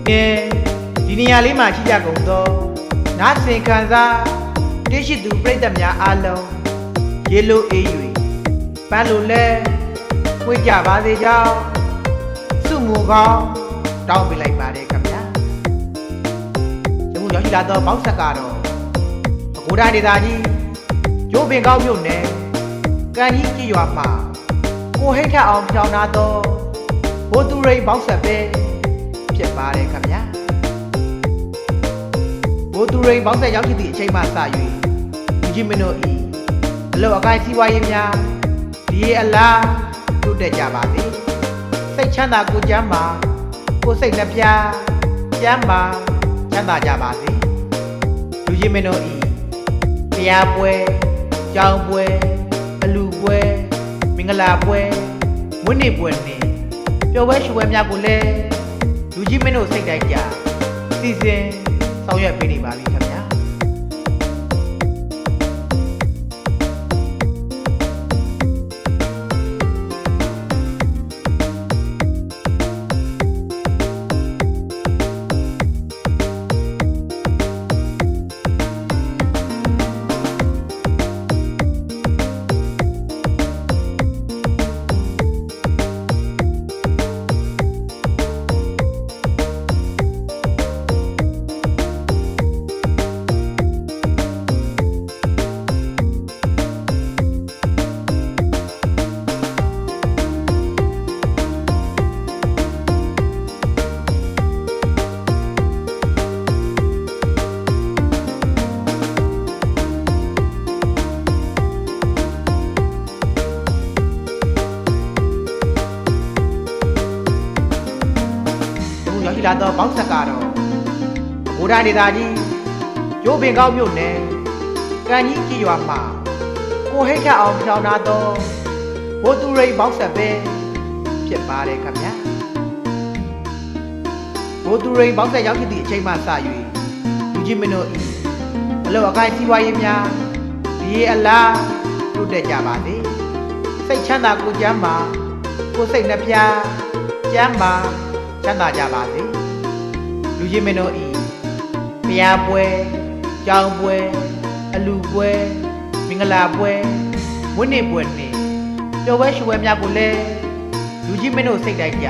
ဒီနေရာလေးမှာရှိကြကုန်သောနားဆင်ခံစားတိရှိသူပရိသတ်များအားလုံးရေလိုအေး၍ပန်းလိုလဲဝှေ့ကြပါစေကြောင်းစုမှုကောင်းတောင်းပေးလိုက်ပါတယ်ခင်ဗျာယခုရောက်ရှိလာသောပေါက်ဆက်ကတော့ပဲခူးတိုင်းဒေသကြီးကျိုးပင်ကောက်မြို့နယ်ကံကြီးကြီးရွာမှာကိုဟိတ်ထအောင်ပြောင်းလာသောဘိုးသူရိန်ပေါက်ဆက်ပဲဖြစ်ပါတယ်ခင်ဗျာဘိုးသူရိန်ပေါက်ဆက်ရောက်ရှိသည့်အချိန်မှစ၍လူကြီးမင်းတို့ဤအလောက်အကိုင်းစီးပွားရေးများဒီအလားတိုးတက်ကြပါစေစိတ်ချမ်းသာကိုကျမ်းမာကိုစိတ်နှပြကျမ်းမာချမ်းသာကြပါစေလူကြီးမင်းတို့ဤတရားပွဲကြောင်းပွဲအလူပွဲမင်္ဂလာပွဲဝင်းနေပွဲနဲ့ပျော်ပွဲရွှေပွဲများကိုလည်းလူကြီးမင်းတို့စိတ်တိုင်းကြစီစဉ်ဆောင်ရွက်ပေးနေပါပြီခင်ဗျာရောက်ရှိလာသောပေါက်ဆက်ကတော့ပဲခူးတိုင်းဒေသကြီးကျိုးပင်ကောက်မြို့နယ်ကံကြီးကြီးရွာမှာကိုဟိတ်ထအောင်ပြောင်းလာသောဘိုးသူရိန်ပေါက်ဆက်ပဲဖြစ်ပါတယ်ခင်ဗျာဘိုးသူရိန်ပေါက်ဆက်ရောက်ရှိသည့်အချိန်မှစ၍လူကြီးမင်းတို့ဤအလောက်အကိုင်းစီးပွားရေးများဒီအလားတိုးတက်ကြပါစေစိတ်ချမ်းသာကိုကျမ်းမာကိုစိတ်နှပြကျမ်းမာချမ်းသာကြပါစေလူကြီးမင်းတို့ဤတရားပွဲကြောင်းပွဲအလူပွဲမင်္ဂလာပွဲဝင်းနေပွဲနဲ့ပျော်ပွဲရွှေပွဲများကိုလည်းလူကြီးမင်းတို့စိတ်တိုင်းကြ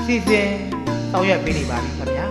စီစဉ်ဆောင်ရွက်ပေးနေပါပြီခင်ဗျာ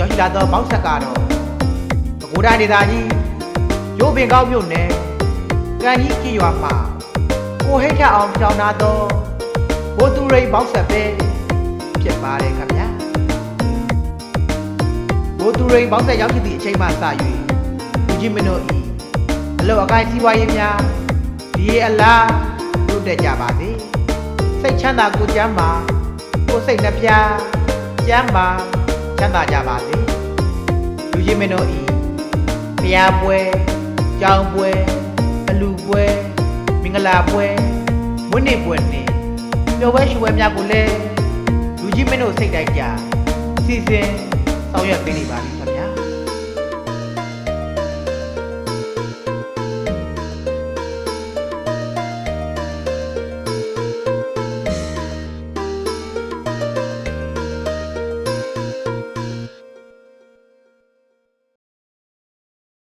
ရောက်ရှိလာသောပေါက်ဆက်ကတော့ပဲခူးတိုင်းဒေသကြီးကျိုးပင်ကောက်မြို့နယ်ကံကြီးကြီးရွာမှာကိုဟိတ်ထအောင်ပြောင်းလာသောဘိုးသူရိန်ပေါက်ဆက်ပဲဖြစ်ပါတယ်ခင်ဗျာဘိုးသူရိန်ပေါက်ဆက်ရောက်ရှိသည့်အချိန်မှစ၍လူကြီးမင်းတို့ဤအလောက်အကိုင်းစီးပွားရေးများဒီအလားတိုးတက်ကြပါစေစိတ်ချမ်းသာကိုကျမ်းမာကိုစိတ်နှပြကျမ်းမာချမ်းသာကြပါစေလူကြီးမင်းတို့ဤတရားပွဲ ကြောင်ပွဲအလူပွဲမင်္ဂလာပွဲမွေးနေ့ပွဲနဲ့ပျော်ပွဲရွှေပွဲများကိုလည်းလူကြီးမင်းတို့စိတ်တိုင်းကြစီစဉ်ဆောင်ရွက်ပေးနေပါပြီခင်